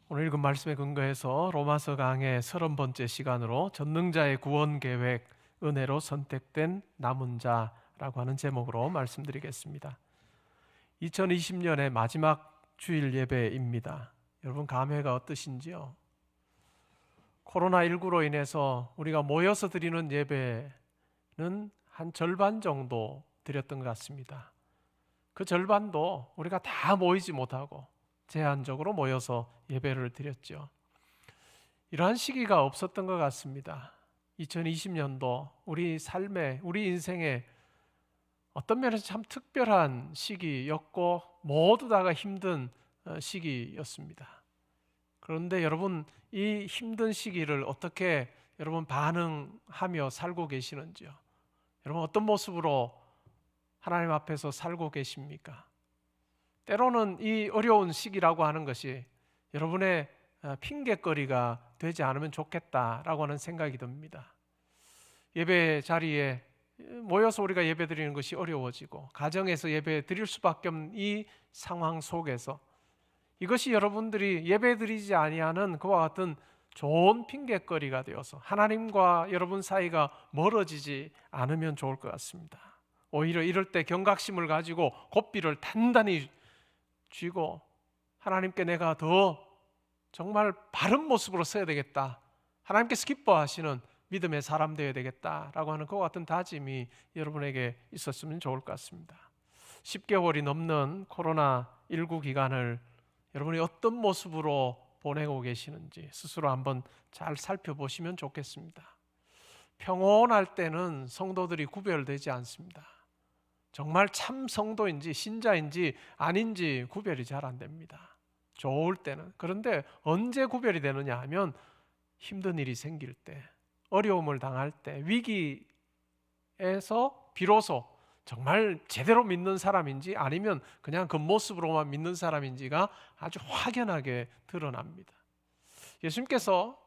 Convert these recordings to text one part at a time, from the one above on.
오늘 읽은 말씀에 근거해서 로마서 강의 30번째 시간으로 전능자의 구원 계획, 은혜로 선택된 남은 자라고 하는 제목으로 말씀드리겠습니다. 2020년의 마지막 주일 예배입니다. 여러분 감회가 어떠신지요? 코로나19로 인해서 우리가 모여서 드리는 예배는 한 절반 정도 드렸던 것 같습니다. 그 절반도 우리가 다 모이지 못하고 제한적으로 모여서 예배를 드렸죠. 이러한 시기가 없었던 것 같습니다. 2020년도 우리 삶에, 우리 인생에 어떤 면에서 참 특별한 시기였고 모두 다가 힘든 시기였습니다. 그런데 여러분, 이 힘든 시기를 어떻게 여러분 반응하며 살고 계시는지요? 여러분 어떤 모습으로 하나님 앞에서 살고 계십니까? 때로는 이 어려운 시기라고 하는 것이 여러분의 핑계거리가 되지 않으면 좋겠다라고 하는 생각이 듭니다. 예배 자리에 모여서 우리가 예배 드리는 것이 어려워지고 가정에서 예배 드릴 수밖에 없는 이 상황 속에서 이것이 여러분들이 예배 드리지 아니하는 그와 같은 좋은 핑계거리가 되어서 하나님과 여러분 사이가 멀어지지 않으면 좋을 것 같습니다. 오히려 이럴 때 경각심을 가지고 고삐를 단단히 쥐고 하나님께 내가 더 정말 바른 모습으로 서야 되겠다, 하나님께서 기뻐하시는 믿음의 사람 되어야 되겠다라고 하는 그와 같은 다짐이 여러분에게 있었으면 좋을 것 같습니다. 10개월이 넘는 코로나19 기간을 여러분이 어떤 모습으로 보내고 계시는지 스스로 한번 잘 살펴보시면 좋겠습니다. 평온할 때는 성도들이 구별되지 않습니다. 정말 참 성도인지 신자인지 아닌지 구별이 잘 안 됩니다. 좋을 때는. 그런데 언제 구별이 되느냐 하면 힘든 일이 생길 때, 어려움을 당할 때, 위기에서 비로소 정말 제대로 믿는 사람인지 아니면 그냥 겉모습으로만 믿는 사람인지가 아주 확연하게 드러납니다. 예수님께서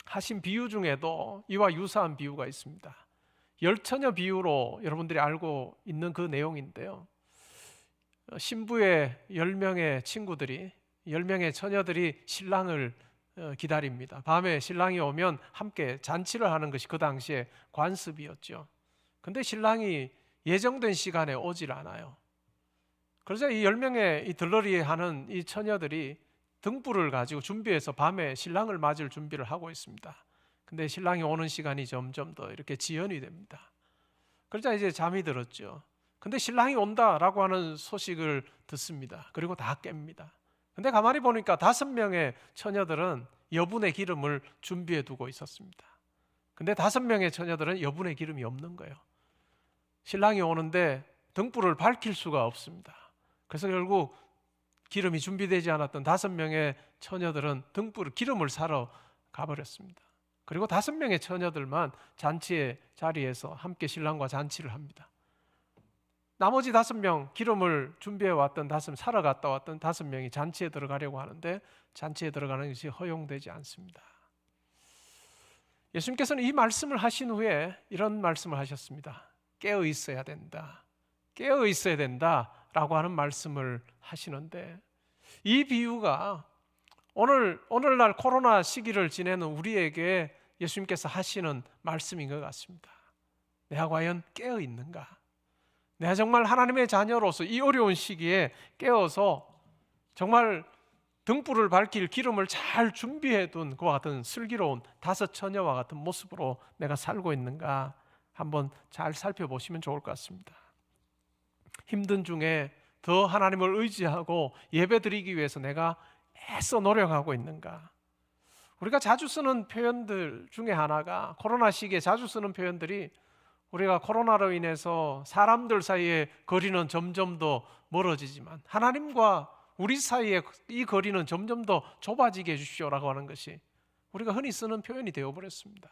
하신 비유 중에도 이와 유사한 비유가 있습니다. 열처녀 비유로 여러분들이 알고 있는 그 내용인데요. 신부의 10명의 친구들이, 10명의 처녀들이 신랑을 기다립니다. 밤에 신랑이 오면 함께 잔치를 하는 것이 그 당시에 관습이었죠. 근데 신랑이 예정된 시간에 오질 않아요. 그래서 이 10명의 이 들러리 하는 이 처녀들이 등불을 가지고 준비해서 밤에 신랑을 맞을 준비를 하고 있습니다. 근데 신랑이 오는 시간이 점점 더 이렇게 지연이 됩니다. 그러자 이제 잠이 들었죠. 근데 신랑이 온다라고 하는 소식을 듣습니다. 그리고 다 깹니다. 근데 가만히 보니까 5명의 처녀들은 여분의 기름을 준비해 두고 있었습니다. 근데 5명의 처녀들은 여분의 기름이 없는 거예요. 신랑이 오는데 등불을 밝힐 수가 없습니다. 그래서 결국 기름이 준비되지 않았던 5명의 처녀들은 기름을 사러 가버렸습니다. 그리고 5명의 처녀들만 잔치의 자리에서 함께 신랑과 잔치를 합니다. 나머지 5명, 기름을 준비해 왔던 사러 갔다 왔던 5명이 잔치에 들어가려고 하는데 잔치에 들어가는 것이 허용되지 않습니다. 예수님께서는 이 말씀을 하신 후에 이런 말씀을 하셨습니다. 깨어 있어야 된다. 깨어 있어야 된다라고 하는 말씀을 하시는데, 이 비유가 오늘날 코로나 시기를 지내는 우리에게 예수님께서 하시는 말씀인 것 같습니다. 내가 과연 깨어 있는가? 내가 정말 하나님의 자녀로서 이 어려운 시기에 깨어서 정말 등불을 밝힐 기름을 잘 준비해 둔 그와 같은 슬기로운 5 처녀와 같은 모습으로 내가 살고 있는가 한번 잘 살펴보시면 좋을 것 같습니다. 힘든 중에 더 하나님을 의지하고 예배드리기 위해서 내가 애써 노력하고 있는가? 우리가 자주 쓰는 표현들 중에 하나가, 코로나 시기에 자주 쓰는 표현들이, 우리가 코로나로 인해서 사람들 사이의 거리는 점점 더 멀어지지만 하나님과 우리 사이의 이 거리는 점점 더 좁아지게 해주시오라고 하는 것이 우리가 흔히 쓰는 표현이 되어버렸습니다.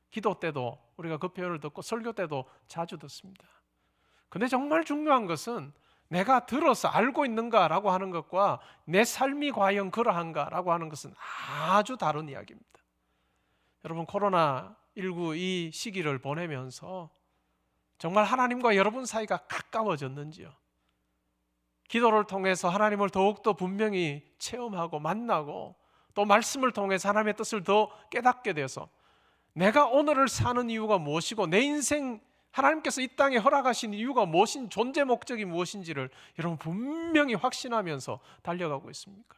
기도 때도 우리가 그 표현을 듣고 설교 때도 자주 듣습니다. 근데 정말 중요한 것은 내가 들어서 알고 있는가라고 하는 것과 내 삶이 과연 그러한가라고 하는 것은 아주 다른 이야기입니다. 여러분, 코로나19 이 시기를 보내면서 정말 하나님과 여러분 사이가 가까워졌는지요? 기도를 통해서 하나님을 더욱더 분명히 체험하고 만나고 또 말씀을 통해서 하나님의 뜻을 더 깨닫게 되어서 내가 오늘을 사는 이유가 무엇이고 내 인생 하나님께서 이 땅에 허락하신 이유가 무엇인 존재 목적이 무엇인지를 여러분 분명히 확신하면서 달려가고 있습니까?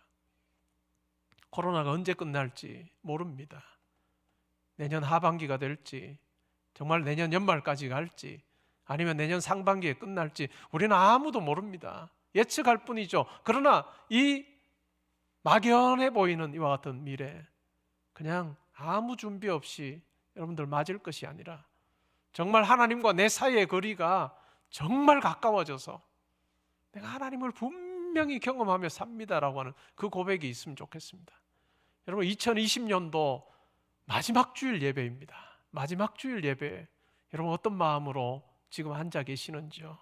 코로나가 언제 끝날지 모릅니다. 내년 하반기가 될지 정말 내년 연말까지 갈지 아니면 내년 상반기에 끝날지 우리는 아무도 모릅니다. 예측할 뿐이죠. 그러나 이 막연해 보이는 이와 같은 미래 그냥 아무 준비 없이 여러분들 맞을 것이 아니라 정말 하나님과 내 사이의 거리가 정말 가까워져서 내가 하나님을 분명히 경험하며 삽니다라고 하는 그 고백이 있으면 좋겠습니다. 여러분 2020년도 마지막 주일 예배입니다. 마지막 주일 예배 여러분 어떤 마음으로 지금 앉아 계시는지요?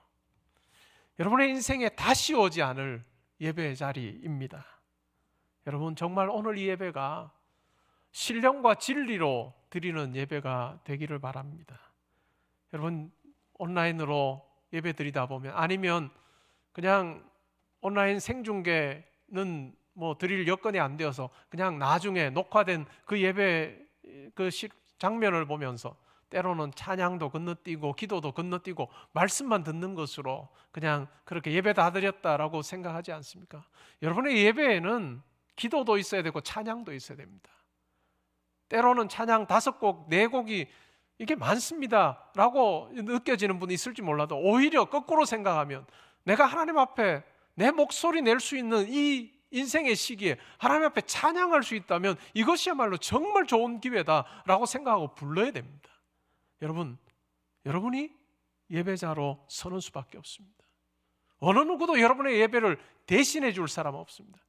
여러분의 인생에 다시 오지 않을 예배의 자리입니다. 여러분 정말 오늘 이 예배가 신령과 진리로 드리는 예배가 되기를 바랍니다. 여러분 온라인으로 예배 드리다 보면 아니면 그냥 온라인 생중계는 뭐 드릴 여건이 안 되어서 그냥 나중에 녹화된 그 예배 그 장면을 보면서 때로는 찬양도 건너뛰고 기도도 건너뛰고 말씀만 듣는 것으로 그냥 그렇게 예배 다 드렸다라고 생각하지 않습니까? 여러분의 예배에는 기도도 있어야 되고 찬양도 있어야 됩니다. 때로는 찬양 5곡, 4곡이 이게 많습니다 라고 느껴지는 분이 있을지 몰라도 오히려 거꾸로 생각하면 내가 하나님 앞에 내 목소리 낼 수 있는 이 인생의 시기에 하나님 앞에 찬양할 수 있다면 이것이야말로 정말 좋은 기회다라고 생각하고 불러야 됩니다. 여러분, 여러분이 예배자로 서는 수밖에 없습니다. 어느 누구도 여러분의 예배를 대신해 줄 사람은 없습니다.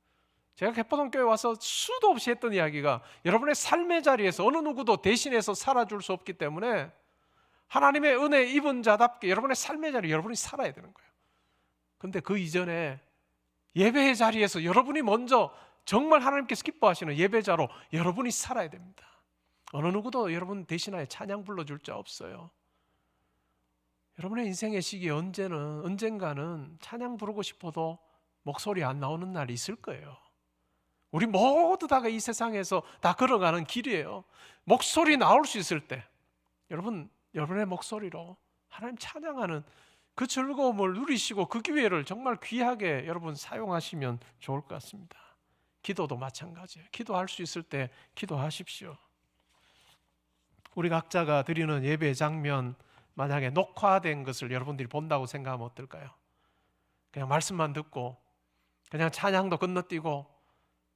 제가 개포동교회 와서 수도 없이 했던 이야기가 여러분의 삶의 자리에서 어느 누구도 대신해서 살아줄 수 없기 때문에 하나님의 은혜 입은 자답게 여러분의 삶의 자리에 여러분이 살아야 되는 거예요. 그런데 그 이전에 예배의 자리에서 여러분이 먼저 정말 하나님께서 기뻐하시는 예배자로 여러분이 살아야 됩니다. 어느 누구도 여러분 대신하여 찬양 불러줄 자 없어요. 여러분의 인생의 시기에 언젠가는 찬양 부르고 싶어도 목소리 안 나오는 날이 있을 거예요. 우리 모두 다가 이 세상에서 다 걸어가는 길이에요. 목소리 나올 수 있을 때 여러분, 여러분의 목소리로 하나님 찬양하는 그 즐거움을 누리시고 그 기회를 정말 귀하게 여러분 사용하시면 좋을 것 같습니다. 기도도 마찬가지예요. 기도할 수 있을 때 기도하십시오. 우리 각자가 드리는 예배 장면 만약에 녹화된 것을 여러분들이 본다고 생각하면 어떨까요? 그냥 말씀만 듣고 그냥 찬양도 건너뛰고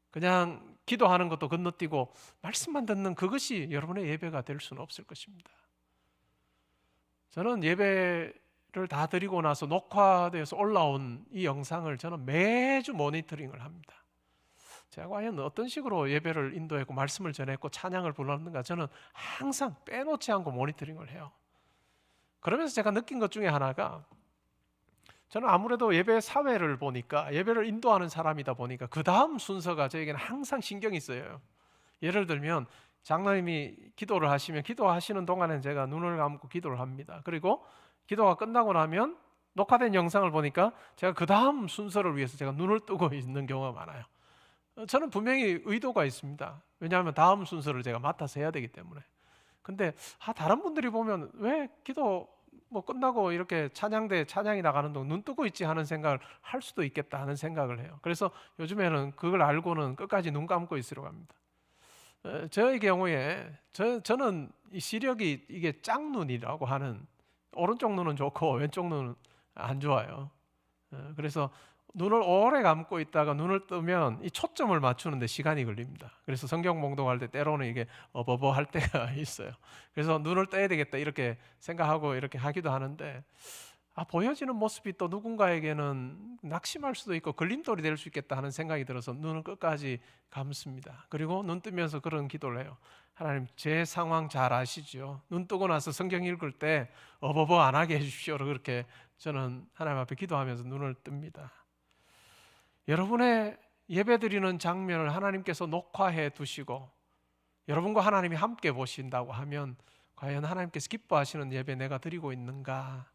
그냥 기도하는 것도 건너뛰고 말씀만 듣는 그것이 여러분의 예배가 될 수는 없을 것입니다. 저는 예배를 다 드리고 나서 녹화되어서 올라온 이 영상을 저는 매주 모니터링을 합니다. 제가 과연 어떤 식으로 예배를 인도했고 말씀을 전했고 찬양을 불렀는가 저는 항상 빼놓지 않고 모니터링을 해요. 그러면서 제가 느낀 것 중에 하나가 저는 아무래도 예배 사회를 보니까 예배를 인도하는 사람이다 보니까 그 다음 순서가 저에게는 항상 신경이 쓰여요. 예를 들면 장로님이 기도를 하시면 기도하시는 동안엔 제가 눈을 감고 기도를 합니다. 그리고 기도가 끝나고 나면 녹화된 영상을 보니까 제가 그 다음 순서를 위해서 제가 눈을 뜨고 있는 경우가 많아요. 저는 분명히 의도가 있습니다. 왜냐하면 다음 순서를 제가 맡아서 해야 되기 때문에. 근데 다른 분들이 보면 왜 기도 뭐 끝나고 이렇게 찬양이 나가는 동안 눈 뜨고 있지 하는 생각을 할 수도 있겠다 하는 생각을 해요. 그래서 요즘에는 그걸 알고는 끝까지 눈 감고 있으려고 합니다. 저의 경우에 저는 이 시력이 이게 짝눈이라고 하는 오른쪽 눈은 좋고 왼쪽 눈은 안 좋아요. 그래서 눈을 오래 감고 있다가 눈을 뜨면 이 초점을 맞추는데 시간이 걸립니다. 그래서 성경 봉독할 때 때로는 이게 어버버 할 때가 있어요. 그래서 눈을 떠야 되겠다 이렇게 생각하고 이렇게 하기도 하는데 보여지는 모습이 또 누군가에게는 낙심할 수도 있고 걸림돌이 될 수 있겠다 하는 생각이 들어서 눈을 끝까지 감습니다. 그리고 눈 뜨면서 그런 기도를 해요. 하나님 제 상황 잘 아시죠? 눈 뜨고 나서 성경 읽을 때 어버버 안 하게 해주십시오. 그렇게 저는 하나님 앞에 기도하면서 눈을 뜹니다. 여러분의 예배드리는 장면을 하나님께서 녹화해 두시고 여러분과 하나님이 함께 보신다고 하면 과연 하나님께서 기뻐하시는 예배 내가 드리고 있는가?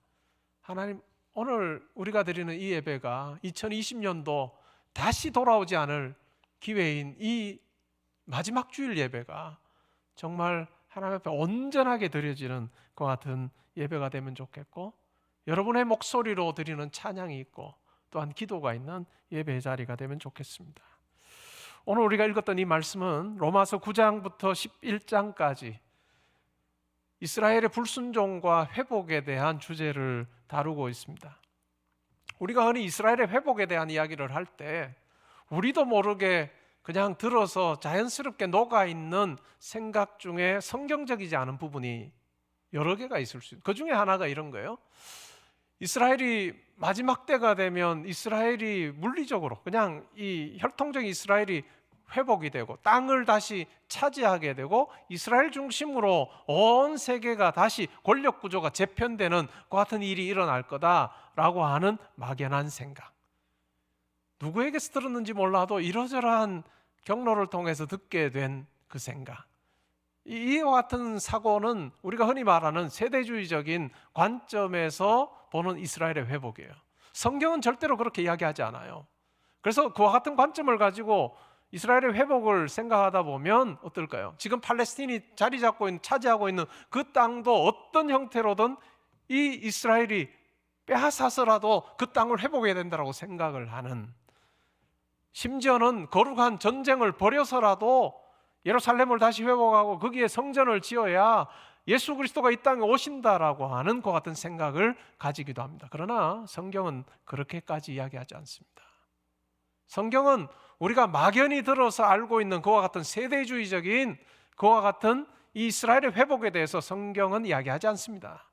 하나님 오늘 우리가 드리는 이 예배가 2020년도 다시 돌아오지 않을 기회인 이 마지막 주일 예배가 정말 하나님 앞에 온전하게 드려지는 것 같은 예배가 되면 좋겠고, 여러분의 목소리로 드리는 찬양이 있고 또한 기도가 있는 예배의 자리가 되면 좋겠습니다. 오늘 우리가 읽었던 이 말씀은 로마서 9장부터 11장까지 이스라엘의 불순종과 회복에 대한 주제를 다루고 있습니다. 우리가 흔히 이스라엘의 회복에 대한 이야기를 할 때 우리도 모르게 그냥 들어서 자연스럽게 녹아있는 생각 중에 성경적이지 않은 부분이 여러 개가 있을 수 있어요. 그 중에 하나가 이런 거예요. 이스라엘이 마지막 때가 되면 이스라엘이 물리적으로 그냥 이 혈통적인 이스라엘이 회복이 되고 땅을 다시 차지하게 되고 이스라엘 중심으로 온 세계가 다시 권력 구조가 재편되는 그 같은 일이 일어날 거다라고 하는 막연한 생각. 누구에게서 들었는지 몰라도 이러저러한 경로를 통해서 듣게 된 그 생각. 이와 같은 사고는 우리가 흔히 말하는 세대주의적인 관점에서 보는 이스라엘의 회복이에요. 성경은 절대로 그렇게 이야기하지 않아요. 그래서 그와 같은 관점을 가지고 이스라엘의 회복을 생각하다 보면 어떨까요? 지금 팔레스틴이 자리 잡고 있는, 차지하고 있는 그 땅도 어떤 형태로든 이 이스라엘이 빼앗아서라도 그 땅을 회복해야 된다고 생각을 하는, 심지어는 거룩한 전쟁을 벌여서라도 예루살렘을 다시 회복하고 거기에 성전을 지어야 예수 그리스도가 이 땅에 오신다라고 하는 것 같은 생각을 가지기도 합니다. 그러나 성경은 그렇게까지 이야기하지 않습니다. 성경은 우리가 막연히 들어서 알고 있는 그와 같은 세대주의적인 그와 같은 이 이스라엘의 회복에 대해서 성경은 이야기하지 않습니다.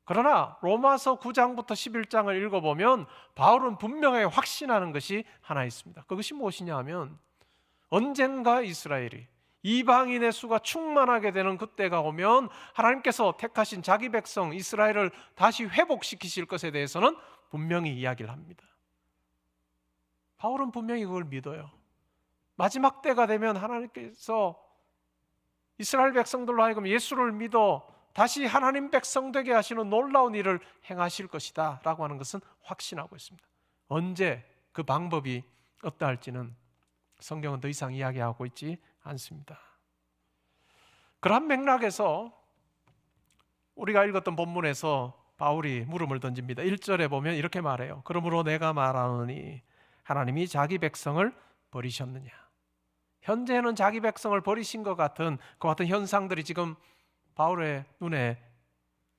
그러나 로마서 9장부터 11장을 읽어보면 바울은 분명하게 확신하는 것이 하나 있습니다. 그것이 무엇이냐 하면 언젠가 이스라엘이 이방인의 수가 충만하게 되는 그때가 오면 하나님께서 택하신 자기 백성 이스라엘을 다시 회복시키실 것에 대해서는 분명히 이야기를 합니다. 바울은 분명히 그걸 믿어요. 마지막 때가 되면 하나님께서 이스라엘 백성들로 하여금 예수를 믿어 다시 하나님 백성 되게 하시는 놀라운 일을 행하실 것이다 라고 하는 것은 확신하고 있습니다. 언제 그 방법이 어떠할지는 성경은 더 이상 이야기하고 있지 않습니다. 그런 맥락에서 우리가 읽었던 본문에서 바울이 물음을 던집니다. 1절에 보면 이렇게 말해요. 그러므로 내가 말하노니 하나님이 자기 백성을 버리셨느냐. 현재는 자기 백성을 버리신 것 같은 그 같은 현상들이 지금 바울의 눈에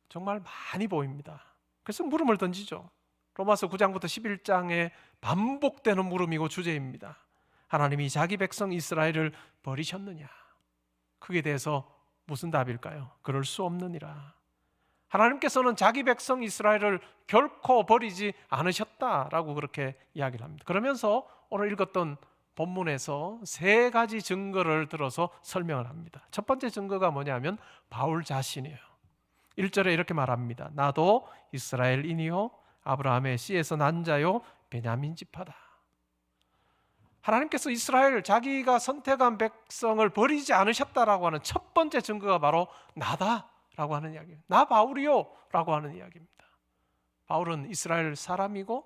정말 많이 보입니다. 그래서 물음을 던지죠. 로마서 9장부터 11장에 반복되는 물음이고 주제입니다. 하나님이 자기 백성 이스라엘을 버리셨느냐? 그에 대해서 무슨 답일까요? 그럴 수 없느니라. 하나님께서는 자기 백성 이스라엘을 결코 버리지 않으셨다라고 그렇게 이야기를 합니다. 그러면서 오늘 읽었던 본문에서 세 가지 증거를 들어서 설명을 합니다. 첫 번째 증거가 뭐냐면 바울 자신이에요. 1절에 이렇게 말합니다. 나도 이스라엘인이요 아브라함의 씨에서 난 자요 베냐민 지파다. 하나님께서 이스라엘 자기가 선택한 백성을 버리지 않으셨다라고 하는 첫 번째 증거가 바로 나다라고 하는 이야기예요. 나 바울이요 라고 하는 이야기입니다. 바울은 이스라엘 사람이고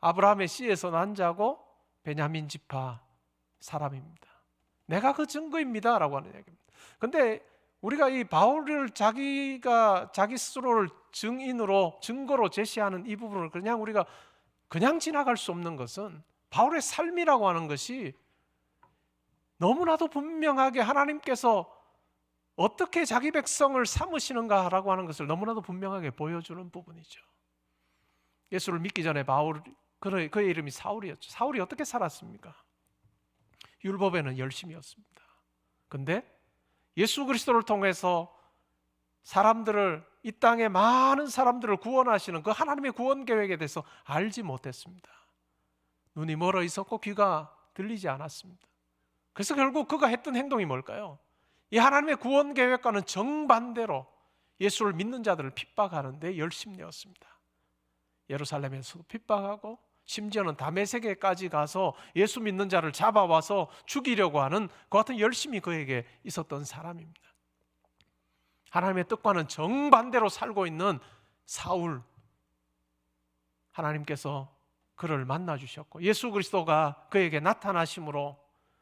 아브라함의 씨에서 난 자고 베냐민 지파 사람입니다. 내가 그 증거입니다 라고 하는 이야기입니다. 그런데 우리가 이 바울을 자기가 자기 스스로를 증인으로 증거로 제시하는 이 부분을 우리가 그냥 지나갈 수 없는 것은 바울의 삶이라고 하는 것이 너무나도 분명하게 하나님께서 어떻게 자기 백성을 삼으시는가라고 하는 것을 너무나도 분명하게 보여주는 부분이죠. 예수를 믿기 전에 바울, 그의 이름이 사울이었죠. 사울이 어떻게 살았습니까? 율법에는 열심이었습니다. 그런데 예수 그리스도를 통해서 사람들을, 이 땅의 많은 사람들을 구원하시는 그 하나님의 구원 계획에 대해서 알지 못했습니다. 눈이 멀어 있었고 귀가 들리지 않았습니다. 그래서 결국 그가 했던 행동이 뭘까요? 이 하나님의 구원 계획과는 정반대로 예수를 믿는 자들을 핍박하는데 열심내었습니다. 예루살렘에서도 핍박하고 심지어는 다메섹에까지 가서 예수 믿는 자를 잡아와서 죽이려고 하는 그 같은 열심이 그에게 있었던 사람입니다. 하나님의 뜻과는 정반대로 살고 있는 사울, 하나님께서 그를 만나주셨고 예수 그리스도가 그에게 나타나심으로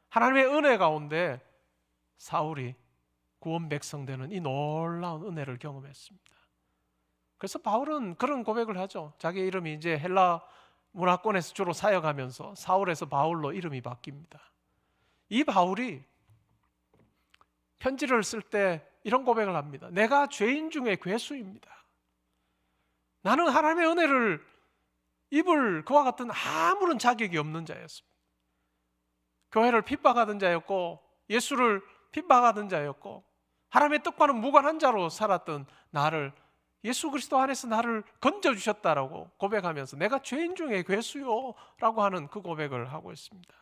하나님의 은혜 가운데 사울이 구원 백성 되는 이 놀라운 은혜를 경험했습니다. 그래서 바울은 그런 고백을 하죠. 자기 이름이 이제 헬라 문화권에서 주로 사역하면서 사울에서 바울로 이름이 바뀝니다. 이 바울이 편지를 쓸 때 이런 고백을 합니다. 내가 죄인 중에 괴수입니다. 나는 하나님의 은혜를 입을 그와 같은 아무런 자격이 없는 자였습니다. 교회를 핍박하던 자였고 예수를 핍박하던 자였고 하나님의 뜻과는 무관한 자로 살았던 나를 예수 그리스도 안에서 나를 건져주셨다라고 고백하면서 내가 죄인 중에 괴수요 라고 하는 그 고백을 하고 있습니다.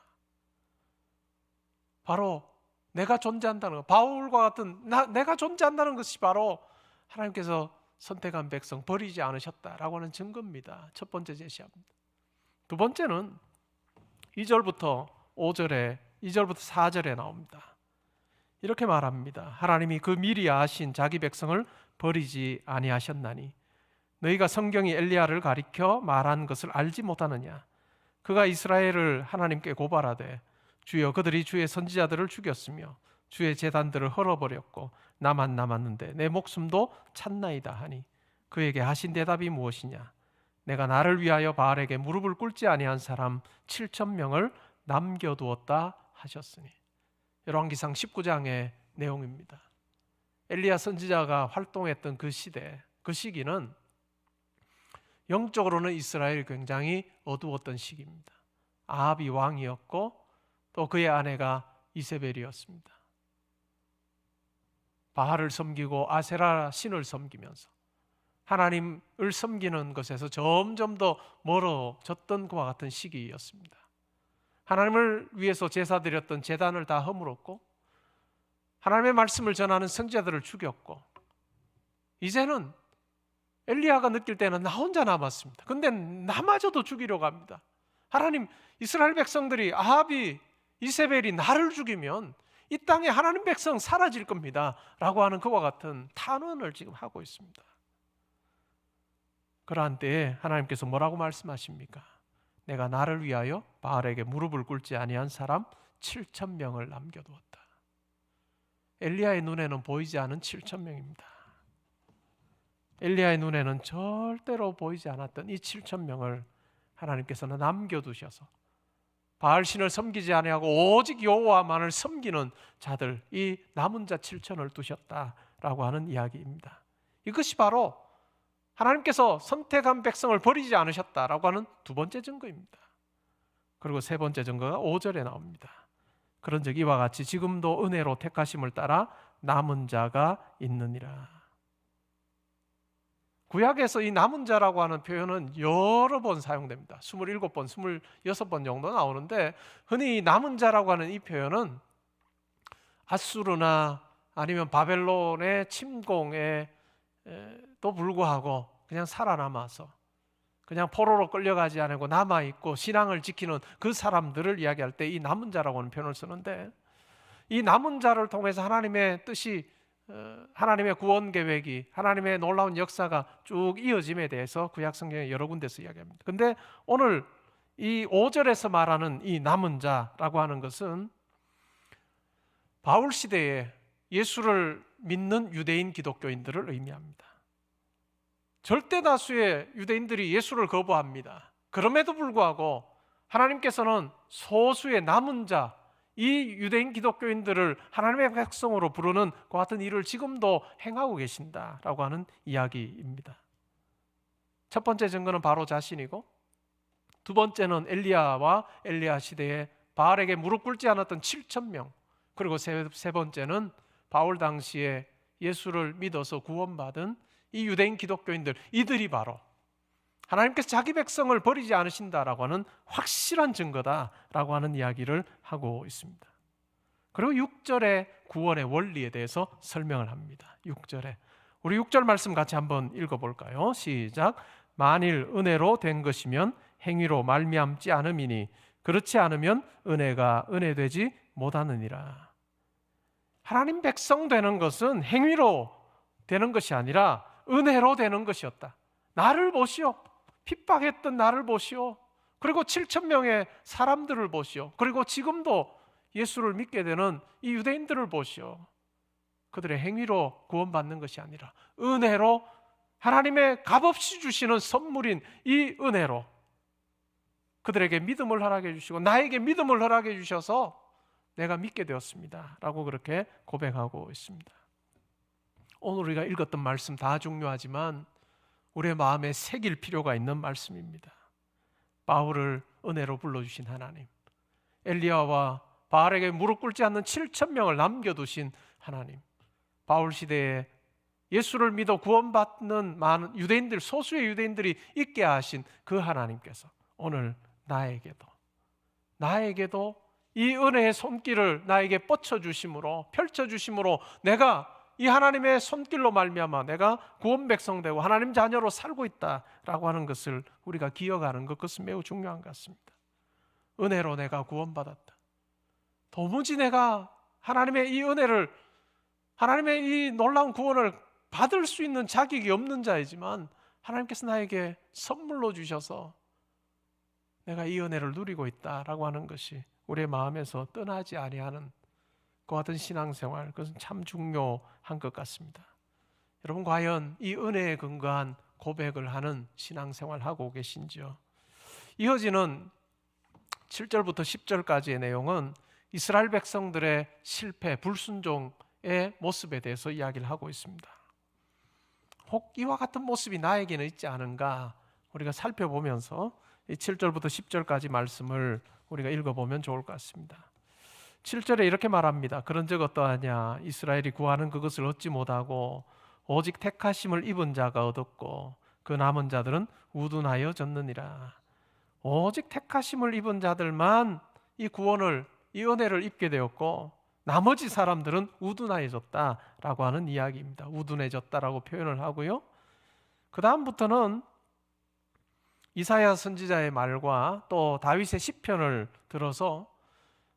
바로 내가 존재한다는 것, 바울과 같은 내가 존재한다는 것이 바로 하나님께서 선택한 백성 버리지 않으셨다라고 하는 증거입니다. 첫 번째 제시합니다. 두 번째는 2절부터 5절에 2절부터 4절에 나옵니다. 이렇게 말합니다. 하나님이 그 미리 아신 자기 백성을 버리지 아니하셨나니 너희가 성경이 엘리야를 가리켜 말한 것을 알지 못하느냐. 그가 이스라엘을 하나님께 고발하되 주여 그들이 주의 선지자들을 죽였으며 주의 제단들을 헐어버렸고 나만 남았는데 내 목숨도 찼나이다 하니 그에게 하신 대답이 무엇이냐. 내가 나를 위하여 바알에게 무릎을 꿇지 아니한 사람 7,000명을 남겨두었다 하셨으니. 열왕기상 19장의 내용입니다. 엘리야 선지자가 활동했던 그 시대, 그 시기는 영적으로는 이스라엘이 굉장히 어두웠던 시기입니다. 아합이 왕이었고 또 그의 아내가 이세벨이었습니다. 바알을 섬기고 아세라 신을 섬기면서 하나님을 섬기는 것에서 점점 더 멀어졌던 그와 같은 시기였습니다. 하나님을 위해서 제사 드렸던 제단을 다 허물었고 하나님의 말씀을 전하는 선지자들을 죽였고 이제는 엘리야가 느낄 때는 나 혼자 남았습니다. 근데 나마저도 죽이려고 합니다. 하나님, 이스라엘 백성들이 아합이 이세벨이 나를 죽이면 이 땅에 하나님 백성 사라질 겁니다 라고 하는 그와 같은 탄원을 지금 하고 있습니다. 그러한 때에 하나님께서 뭐라고 말씀하십니까? 내가 나를 위하여 바알에게 무릎을 꿇지 아니한 사람 7,000명을 남겨두었다. 엘리야의 눈에는 보이지 않은 7,000명입니다. 엘리야의 눈에는 절대로 보이지 않았던 이 7,000명을 하나님께서는 남겨두셔서 바알 신을 섬기지 아니하고 오직 여호와만을 섬기는 자들, 이 남은 자 7,000을 두셨다라고 하는 이야기입니다. 이것이 바로 하나님께서 선택한 백성을 버리지 않으셨다라고 하는 두 번째 증거입니다. 그리고 세 번째 증거가 5절에 나옵니다. 그런즉 이와 같이 지금도 은혜로 택하심을 따라 남은 자가 있느니라. 구약에서 이 남은 자라고 하는 표현은 여러 번 사용됩니다. 27번, 26번 정도 나오는데 흔히 남은 자라고 하는 이 표현은 아수르나 아니면 바벨론의 침공에 또 불구하고 그냥 살아남아서 그냥 포로로 끌려가지 않고 남아있고 신앙을 지키는 그 사람들을 이야기할 때 이 남은 자라고 하는 표현을 쓰는데 이 남은 자를 통해서 하나님의 뜻이 하나님의 구원 계획이 하나님의 놀라운 역사가 쭉 이어짐에 대해서 구약 성경에 여러 군데서 이야기합니다. 근데 오늘 이 5절에서 말하는 이 남은 자라고 하는 것은 바울 시대에 예수를 믿는 유대인 기독교인들을 의미합니다. 절대 다수의 유대인들이 예수를 거부합니다. 그럼에도 불구하고 하나님께서는 소수의 남은 자, 이 유대인 기독교인들을 하나님의 백성으로 부르는 그 같은 일을 지금도 행하고 계신다라고 하는 이야기입니다. 첫 번째 증거는 바로 자신이고 두 번째는 엘리야와 엘리야 시대에 바알에게 무릎 꿇지 않았던 7,000명, 그리고 세 번째는 바울 당시에 예수를 믿어서 구원받은 이 유대인 기독교인들, 이들이 바로 하나님께서 자기 백성을 버리지 않으신다라고 하는 확실한 증거다라고 하는 이야기를 하고 있습니다. 그리고 6절의 구원의 원리에 대해서 설명을 합니다. 6절에 우리 6절 말씀 같이 한번 읽어볼까요? 시작. 만일 은혜로 된 것이면 행위로 말미암지 않음이니 그렇지 않으면 은혜가 은혜되지 못하느니라. 하나님 백성 되는 것은 행위로 되는 것이 아니라 은혜로 되는 것이었다. 나를 보시오. 핍박했던 나를 보시오. 그리고 7,000명의 사람들을 보시오. 그리고 지금도 예수를 믿게 되는 이 유대인들을 보시오. 그들의 행위로 구원받는 것이 아니라 은혜로, 하나님의 값없이 주시는 선물인 이 은혜로 그들에게 믿음을 허락해 주시고 나에게 믿음을 허락해 주셔서 내가 믿게 되었습니다 라고 그렇게 고백하고 있습니다. 오늘 우리가 읽었던 말씀 다 중요하지만 우리의 마음에 새길 필요가 있는 말씀입니다. 바울을 은혜로 불러주신 하나님, 엘리야와 바알에게 무릎 꿇지 않는 7,000명을 남겨두신 하나님, 바울 시대에 예수를 믿어 구원받는 많은 유대인들, 소수의 유대인들이 있게 하신 그 하나님께서 오늘 나에게도 이 은혜의 손길을 나에게 뻗쳐주심으로, 펼쳐주심으로 내가 이 하나님의 손길로 말미암아 내가 구원 백성 되고 하나님 자녀로 살고 있다라고 하는 것을 우리가 기억하는 것, 그것은 매우 중요한 것 같습니다. 은혜로 내가 구원받았다. 도무지 내가 하나님의 이 은혜를, 하나님의 이 놀라운 구원을 받을 수 있는 자격이 없는 자이지만 하나님께서 나에게 선물로 주셔서 내가 이 은혜를 누리고 있다라고 하는 것이 우리의 마음에서 떠나지 아니하는 그 같은 신앙생활, 그것은 참 중요한 것 같습니다. 여러분, 과연 이 은혜에 근거한 고백을 하는 신앙생활 하고 계신지요? 이어지는 7절부터 10절까지의 내용은 이스라엘 백성들의 실패, 불순종의 모습에 대해서 이야기를 하고 있습니다. 혹 이와 같은 모습이 나에게는 있지 않은가 우리가 살펴보면서 이 7절부터 10절까지 말씀을 우리가 읽어보면 좋을 것 같습니다. 7절에 이렇게 말합니다. 그런 적 어떠하냐? 이스라엘이 구하는 그것을 얻지 못하고 오직 택하심을 입은 자가 얻었고 그 남은 자들은 우둔하여 졌느니라. 오직 택하심을 입은 자들만 이 구원을, 이 은혜를 입게 되었고 나머지 사람들은 우둔해졌다라고 하는 이야기입니다. 우둔해졌다라고 표현을 하고요. 그 다음부터는 이사야 선지자의 말과 또 다윗의 시편을 들어서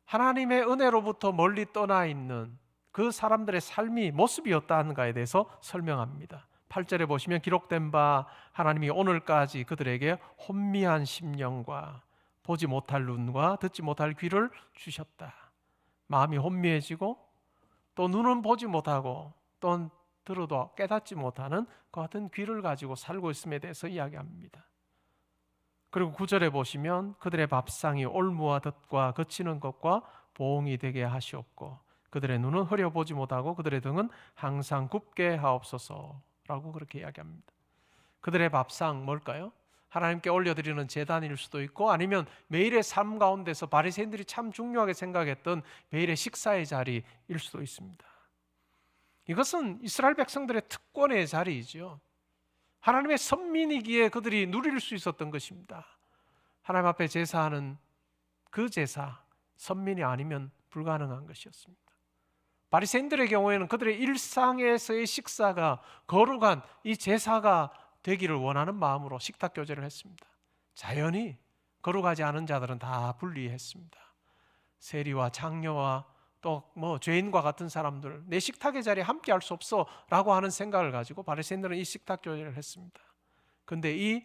하나님의 은혜로부터 멀리 떠나 있는 그 사람들의 삶이 모습이었다는가에 대해서 설명합니다. 8절에 보시면 기록된 바 하나님이 오늘까지 그들에게 혼미한 심령과 보지 못할 눈과 듣지 못할 귀를 주셨다. 마음이 혼미해지고 또 눈은 보지 못하고 또 들어도 깨닫지 못하는 그 같은 귀를 가지고 살고 있음에 대해서 이야기합니다. 그리고 9절에 보시면 그들의 밥상이 올무와 덫과 거치는 것과 보응이 되게 하시옵고 그들의 눈은 흐려보지 못하고 그들의 등은 항상 굽게 하옵소서라고 그렇게 이야기합니다. 그들의 밥상 뭘까요? 하나님께 올려드리는 제단일 수도 있고 아니면 매일의 삶 가운데서 바리새인들이 참 중요하게 생각했던 매일의 식사의 자리일 수도 있습니다. 이것은 이스라엘 백성들의 특권의 자리이죠. 하나님의 선민이기에 그들이 누릴 수 있었던 것입니다. 하나님 앞에 제사하는 그 제사, 선민이 아니면 불가능한 것이었습니다. 바리새인들의 경우에는 그들의 일상에서의 식사가 거룩한 이 제사가 되기를 원하는 마음으로 식탁 교제를 했습니다. 자연히 거룩하지 않은 자들은 다 분리했습니다. 세리와 장녀와 또 죄인과 같은 사람들, 내 식탁의 자리에 함께 할 수 없어 라고 하는 생각을 가지고 바리새인들은 이 식탁 교제를 했습니다. 그런데 이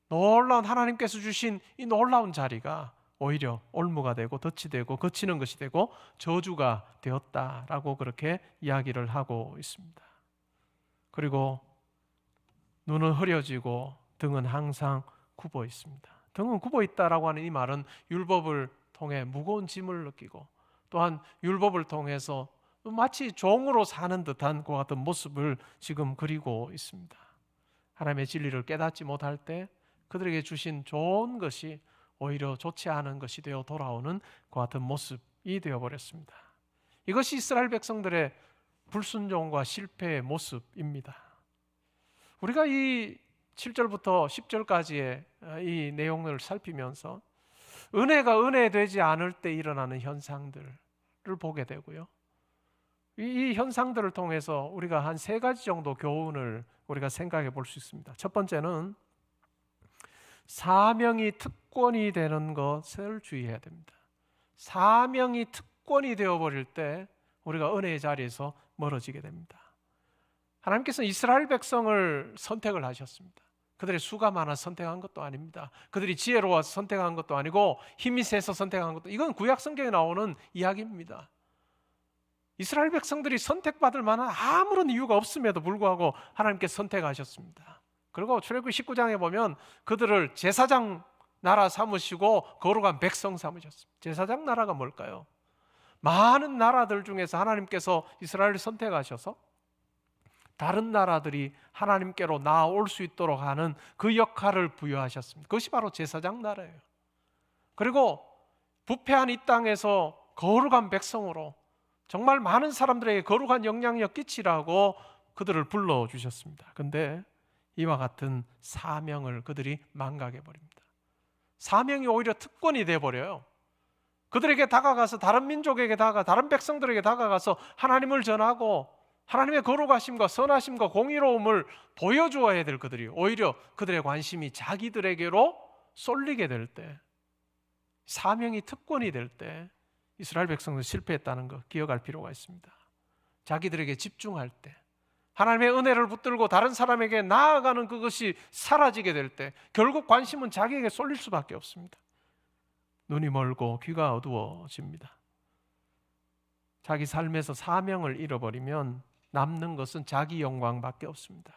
놀라운 하나님께서 주신 이 놀라운 자리가 오히려 올무가 되고 덫이 되고 거치는 것이 되고 저주가 되었다라고 그렇게 이야기를 하고 있습니다. 그리고 눈은 흐려지고 등은 항상 굽어 있습니다. 등은 굽어 있다라고 하는 이 말은 율법을 통해 무거운 짐을 느끼고 또한 율법을 통해서 마치 종으로 사는 듯한 그 같은 모습을 지금 그리고 있습니다. 하나님의 진리를 깨닫지 못할 때 그들에게 주신 좋은 것이 오히려 좋지 않은 것이 되어 돌아오는 그 같은 모습이 되어버렸습니다. 이것이 이스라엘 백성들의 불순종과 실패의 모습입니다. 우리가 이 7절부터 10절까지의 이 내용을 살피면서 은혜가 은혜되지 않을 때 일어나는 현상들을 보게 되고요. 이 현상들을 통해서 우리가 한 세 가지 정도 교훈을 우리가 생각해 볼 수 있습니다. 첫 번째는 사명이 특권이 되는 것을 주의해야 됩니다. 사명이 특권이 되어버릴 때 우리가 은혜의 자리에서 멀어지게 됩니다. 하나님께서는 이스라엘 백성을 선택을 하셨습니다. 그들의 수가 많아 선택한 것도 아닙니다. 그들이 지혜로워서 선택한 것도 아니고 힘이 세서 선택한 것도, 이건 구약 성경에 나오는 이야기입니다. 이스라엘 백성들이 선택받을 만한 아무런 이유가 없음에도 불구하고 하나님께서 선택하셨습니다. 그리고 출애굽기 19장에 보면 그들을 제사장 나라 삼으시고 거룩한 백성 삼으셨습니다. 제사장 나라가 뭘까요? 많은 나라들 중에서 하나님께서 이스라엘을 선택하셔서 다른 나라들이 하나님께로 나아올 수 있도록 하는 그 역할을 부여하셨습니다. 그것이 바로 제사장 나라예요. 그리고 부패한 이 땅에서 거룩한 백성으로 정말 많은 사람들에게 거룩한 영향력 끼치라고 그들을 불러주셨습니다. 그런데 이와 같은 사명을 그들이 망각해버립니다. 사명이 오히려 특권이 돼버려요. 그들에게 다가가서, 다른 민족에게 다가가, 다른 백성들에게 다가가서 하나님을 전하고 하나님의 거룩하심과 선하심과 공의로움을 보여주어야 될 그들이 오히려 그들의 관심이 자기들에게로 쏠리게 될 때, 사명이 특권이 될 때 이스라엘 백성은 실패했다는 거 기억할 필요가 있습니다. 자기들에게 집중할 때, 하나님의 은혜를 붙들고 다른 사람에게 나아가는 그것이 사라지게 될 때 결국 관심은 자기에게 쏠릴 수밖에 없습니다. 눈이 멀고 귀가 어두워집니다. 자기 삶에서 사명을 잃어버리면 남는 것은 자기 영광밖에 없습니다.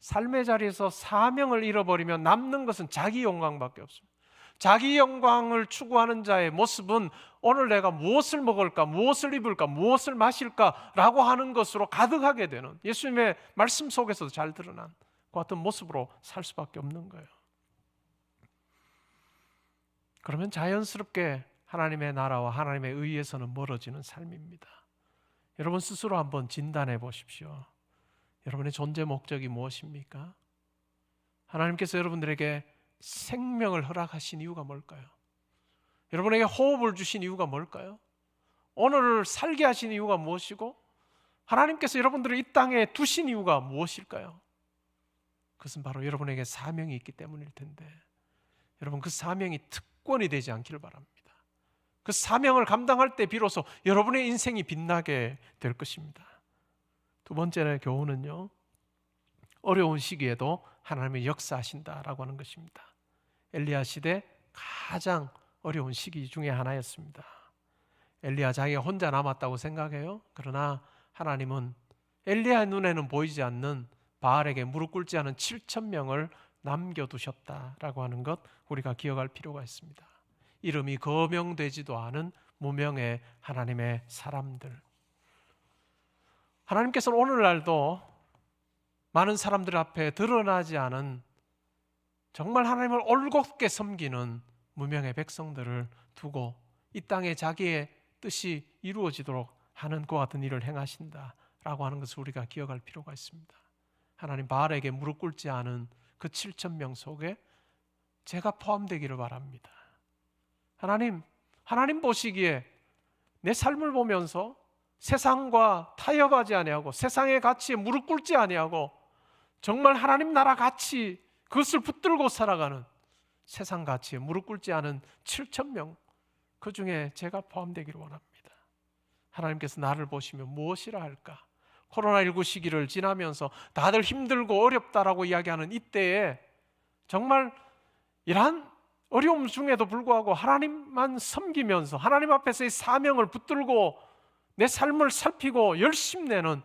삶의 자리에서 사명을 잃어버리면 남는 것은 자기 영광밖에 없습니다. 자기 영광을 추구하는 자의 모습은 오늘 내가 무엇을 먹을까, 무엇을 입을까, 무엇을 마실까 라고 하는 것으로 가득하게 되는, 예수님의 말씀 속에서도 잘 드러난 그 같은 모습으로 살 수밖에 없는 거예요. 그러면 자연스럽게 하나님의 나라와 하나님의 의에서는 멀어지는 삶입니다. 여러분 스스로 한번 진단해 보십시오. 여러분의 존재 목적이 무엇입니까? 하나님께서 여러분들에게 생명을 허락하신 이유가 뭘까요? 여러분에게 호흡을 주신 이유가 뭘까요? 오늘을 살게 하신 이유가 무엇이고 하나님께서 여러분들을 이 땅에 두신 이유가 무엇일까요? 그것은 바로 여러분에게 사명이 있기 때문일 텐데, 여러분 그 사명이 특권이 되지 않기를 바랍니다. 그 사명을 감당할 때 비로소 여러분의 인생이 빛나게 될 것입니다. 두 번째 교훈은요, 어려운 시기에도 하나님의 역사하신다라고 하는 것입니다. 엘리야 시대 가장 어려운 시기 중에 하나였습니다. 엘리야 자기가 혼자 남았다고 생각해요. 그러나 하나님은 엘리야의 눈에는 보이지 않는 바알에게 무릎 꿇지 않은 7,000명을 남겨두셨다라고 하는 것 우리가 기억할 필요가 있습니다. 이름이 거명되지도 않은 무명의 하나님의 사람들. 하나님께서는 오늘날도 많은 사람들 앞에 드러나지 않은 정말 하나님을 올곧게 섬기는 무명의 백성들을 두고 이 땅에 자기의 뜻이 이루어지도록 하는 그와 같은 일을 행하신다라고 하는 것을 우리가 기억할 필요가 있습니다. 하나님 바알에게 무릎 꿇지 않은 그 7,000명 속에 제가 포함되기를 바랍니다. 하나님 보시기에 내 삶을 보면서 세상과 타협하지 아니하고 세상의 가치에 무릎 꿇지 아니하고 정말 하나님 나라 가치, 그것을 붙들고 살아가는, 세상 가치에 무릎 꿇지 않은 7,000명, 그 중에 제가 포함되기를 원합니다. 하나님께서 나를 보시면 무엇이라 할까? 코로나19 시기를 지나면서 다들 힘들고 어렵다라고 이야기하는 이때에 정말 이러한 어려움 중에도 불구하고 하나님만 섬기면서 하나님 앞에서의 사명을 붙들고 내 삶을 살피고 열심내는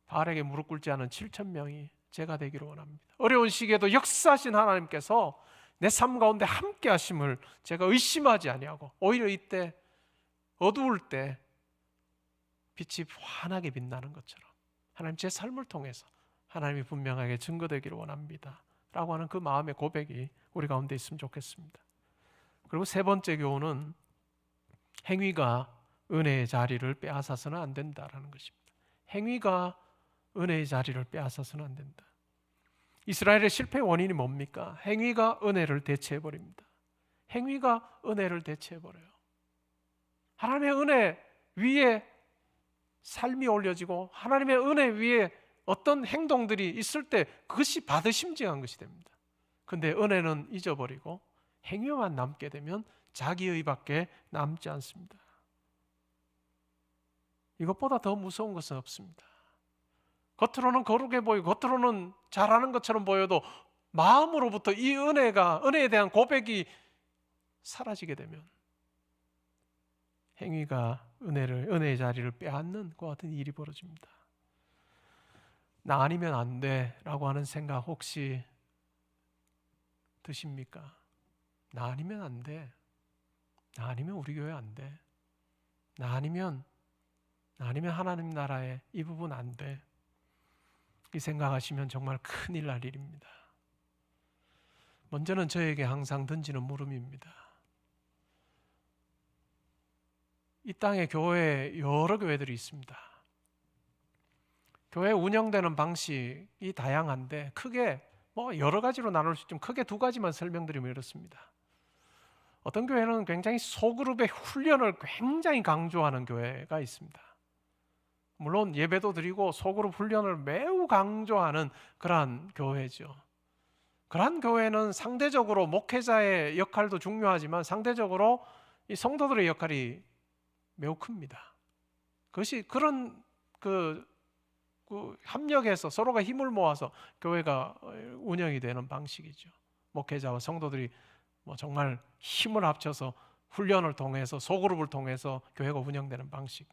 바알에게 무릎 꿇지 않은 7,000명이 제가 되기를 원합니다. 어려운 시기에도 역사하신 하나님께서 내 삶 가운데 함께 하심을 제가 의심하지 아니하고 오히려 이때 어두울 때 빛이 환하게 빛나는 것처럼 하나님 제 삶을 통해서 하나님이 분명하게 증거되기를 원합니다 라고 하는 그 마음의 고백이 우리 가운데 있으면 좋겠습니다. 그리고 세 번째 교훈은 행위가 은혜의 자리를 빼앗아서는 안 된다라는 것입니다. 행위가 은혜의 자리를 빼앗아서는 안 된다. 이스라엘의 실패의 원인이 뭡니까? 행위가 은혜를 대체해버립니다. 행위가 은혜를 대체해버려요. 하나님의 은혜 위에 삶이 올려지고 하나님의 은혜 위에 어떤 행동들이 있을 때 그것이 받으심증한 것이 됩니다. 그런데 은혜는 잊어버리고 행위만 남게 되면 자기의밖에 남지 않습니다. 이것보다 더 무서운 것은 없습니다. 겉으로는 거룩해 보이고 겉으로는 잘하는 것처럼 보여도 마음으로부터 이 은혜에 대한 고백이 사라지게 되면 행위가 은혜의 자리를 빼앗는 것 같은 일이 벌어집니다. 나 아니면 안 돼라고 하는 생각 혹시 드십니까? 나 아니면 안 돼. 나 아니면 우리 교회 안 돼. 나 아니면 하나님 나라에 이 부분 안 돼. 이 생각하시면 정말 큰일 날 일입니다. 먼저는 저에게 항상 던지는 물음입니다. 이 땅에 여러 교회들이 있습니다. 교회 운영되는 방식이 다양한데 크게 여러 가지로 나눌 수 있지만 크게 두 가지만 설명드리면 이렇습니다. 어떤 교회는 굉장히 소그룹의 훈련을 굉장히 강조하는 교회가 있습니다. 물론 예배도 드리고 소그룹 훈련을 매우 강조하는 그러한 교회죠. 그러한 교회는 상대적으로 목회자의 역할도 중요하지만 상대적으로 이 성도들의 역할이 매우 큽니다. 그것이 그런 협력해서 서로가 힘을 모아서 교회가 운영이 되는 방식이죠. 목회자와 성도들이 정말 힘을 합쳐서 훈련을 통해서 소그룹을 통해서 교회가 운영되는 방식.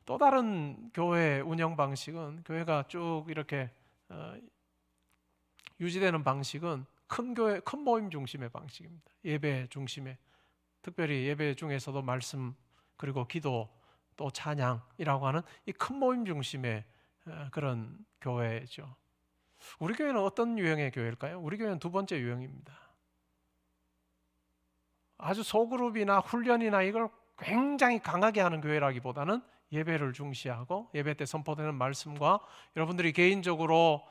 또 다른 교회 운영 방식은 교회가 쭉 이렇게 유지되는 방식은 큰 모임 중심의 방식입니다. 예배 중심의, 특별히 예배 중에서도 말씀 그리고 기도 또 찬양이라고 하는 이 큰 모임 중심의 그런 교회죠. 우리 교회는 어떤 유형의 교회일까요? 우리 교회는 두 번째 유형입니다. 아주 소그룹이나 훈련이나 이걸 굉장히 강하게 하는 교회라기보다는 예배를 중시하고 예배 때 선포되는 말씀과 여러분들이 개인적으로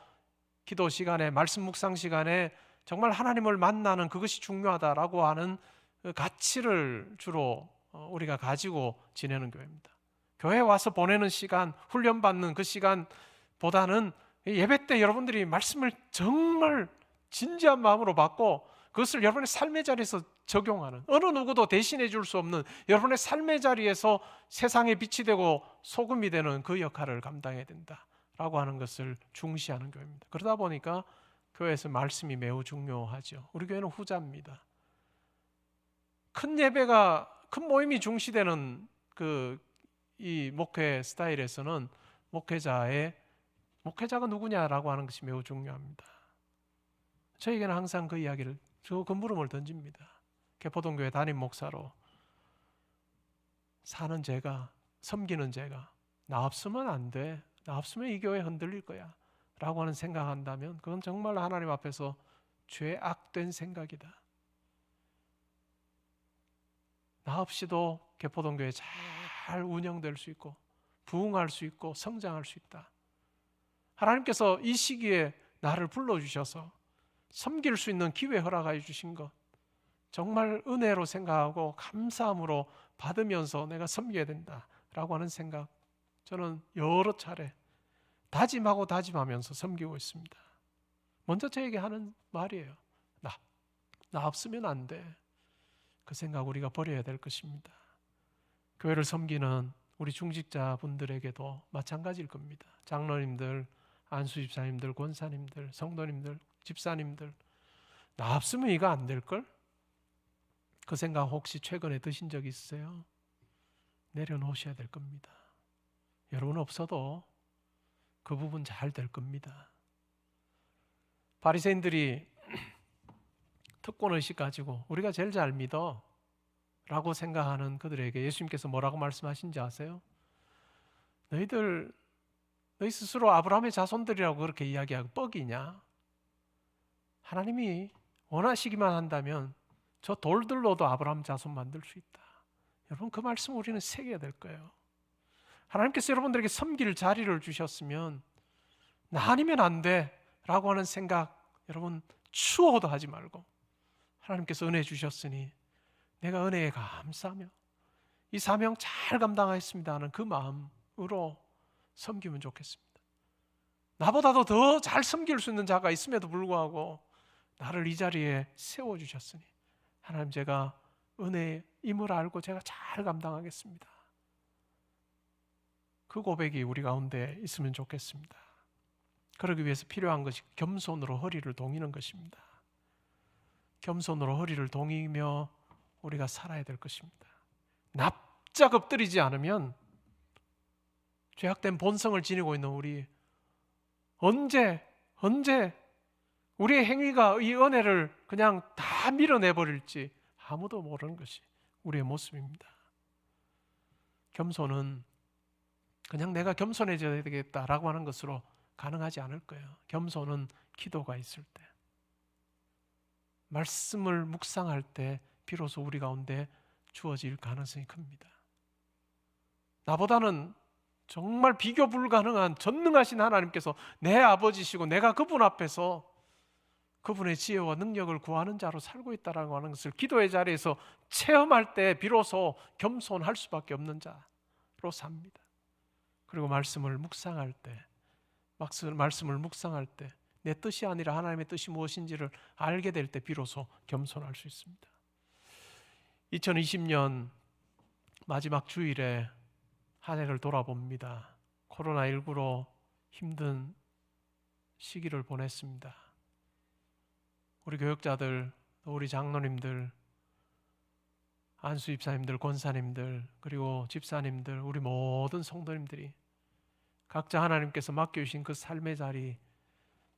기도 시간에 말씀 묵상 시간에 정말 하나님을 만나는 그것이 중요하다라고 하는 그 가치를 주로 우리가 가지고 지내는 교회입니다. 교회에 와서 보내는 시간, 훈련받는 그 시간보다는 예배 때 여러분들이 말씀을 정말 진지한 마음으로 받고 그것을 여러분의 삶의 자리에서 적용하는, 어느 누구도 대신해 줄 수 없는 여러분의 삶의 자리에서 세상에 빛이 되고 소금이 되는 그 역할을 감당해야 된다라고 하는 것을 중시하는 교회입니다. 그러다 보니까 교회에서 말씀이 매우 중요하죠. 우리 교회는 후자입니다. 큰 모임이 중시되는 이 목회 스타일에서는 목회자가 누구냐라고 하는 것이 매우 중요합니다. 저에게는 항상 그 물음을 던집니다. 개포동교회 담임 목사로 사는 제가, 섬기는 제가 나 없으면 안 돼, 나 없으면 이 교회 흔들릴 거야 라고 하는 생각한다면 그건 정말 하나님 앞에서 죄악된 생각이다. 나 없이도 개포동교회 잘 운영될 수 있고 부흥할 수 있고 성장할 수 있다. 하나님께서 이 시기에 나를 불러주셔서 섬길 수 있는 기회 허락해 주신 것 정말 은혜로 생각하고 감사함으로 받으면서 내가 섬겨야 된다라고 하는 생각, 저는 여러 차례 다짐하면서 섬기고 있습니다. 먼저 저에게 하는 말이에요. 나 없으면 안 돼. 그 생각 우리가 버려야 될 것입니다. 교회를 섬기는 우리 중직자분들에게도 마찬가지일 겁니다. 장로님들, 안수집사님들, 권사님들, 성도님들, 집사님들, 나 없으면 이거 안 될걸? 그 생각 혹시 최근에 드신 적 있으세요? 내려놓으셔야 될 겁니다. 여러분 없어도 그 부분 잘 될 겁니다. 바리새인들이 특권의식 가지고 우리가 제일 잘 믿어 라고 생각하는 그들에게 예수님께서 뭐라고 말씀하신지 아세요? 너희 스스로 아브라함의 자손들이라고 그렇게 이야기하고 뻑이냐? 하나님이 원하시기만 한다면 저 돌들로도 아브라함 자손 만들 수 있다. 여러분 그 말씀 우리는 새겨야 될 거예요. 하나님께서 여러분들에게 섬길 자리를 주셨으면 나 아니면 안 돼 라고 하는 생각 여러분 추호도 하지 말고 하나님께서 은혜 주셨으니 내가 은혜에 감사하며 이 사명 잘 감당하겠습니다 하는 그 마음으로 섬기면 좋겠습니다. 나보다도 더 잘 섬길 수 있는 자가 있음에도 불구하고 나를 이 자리에 세워주셨으니 하나님 제가 은혜의 임을 알고 제가 잘 감당하겠습니다. 그 고백이 우리 가운데 있으면 좋겠습니다. 그러기 위해서 필요한 것이 겸손으로 허리를 동이는 것입니다. 겸손으로 허리를 동이며 우리가 살아야 될 것입니다. 납작 엎드리지 않으면 죄악된 본성을 지니고 있는 우리 언제 우리의 행위가 이 은혜를 그냥 다 밀어내버릴지 아무도 모르는 것이 우리의 모습입니다. 겸손은 그냥 내가 겸손해져야 되겠다라고 하는 것으로 가능하지 않을 거예요. 겸손은 기도가 있을 때, 말씀을 묵상할 때 비로소 우리 가운데 주어질 가능성이 큽니다. 나보다는 정말 비교 불가능한 전능하신 하나님께서 내 아버지시고 내가 그분 앞에서 그분의 지혜와 능력을 구하는 자로 살고 있다라고 하는 것을 기도의 자리에서 체험할 때 비로소 겸손할 수밖에 없는 자로 삽니다. 그리고 말씀을 묵상할 때 내 뜻이 아니라 하나님의 뜻이 무엇인지를 알게 될 때 비로소 겸손할 수 있습니다. 2020년 마지막 주일에 한 해를 돌아봅니다. 코로나19로 힘든 시기를 보냈습니다. 우리 교역자들, 우리 장로님들, 안수 집사님들, 권사님들, 그리고 집사님들, 우리 모든 성도님들이 각자 하나님께서 맡겨주신 그 삶의 자리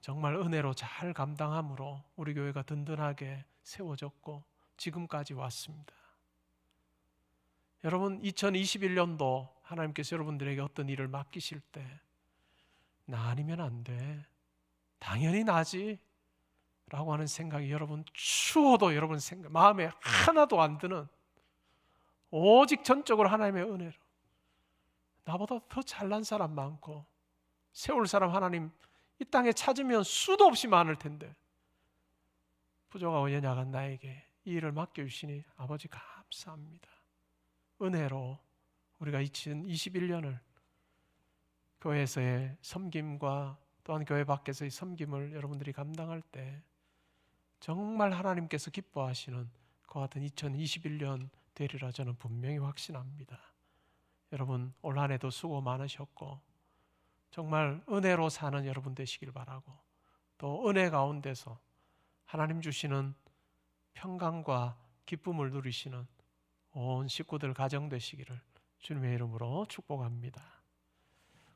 정말 은혜로 잘 감당함으로 우리 교회가 든든하게 세워졌고 지금까지 왔습니다. 여러분, 2021년도 하나님께서 여러분들에게 어떤 일을 맡기실 때 나 아니면 안 돼, 당연히 나지 라고 하는 생각이 여러분 추워도 여러분 생각 마음에 하나도 안 드는, 오직 전적으로 하나님의 은혜로 나보다 더 잘난 사람 많고 세울 사람 하나님 이 땅에 찾으면 수도 없이 많을 텐데 부족하고 연약한 나에게 이 일을 맡겨주시니 아버지 감사합니다. 은혜로 우리가 2021년을 교회에서의 섬김과 또한 교회 밖에서의 섬김을 여러분들이 감당할 때 정말 하나님께서 기뻐하시는 그 같은 2021년 되리라 저는 분명히 확신합니다. 여러분 올 한 해도 수고 많으셨고 정말 은혜로 사는 여러분 되시길 바라고, 또 은혜 가운데서 하나님 주시는 평강과 기쁨을 누리시는 온 식구들 가정 되시기를 주님의 이름으로 축복합니다.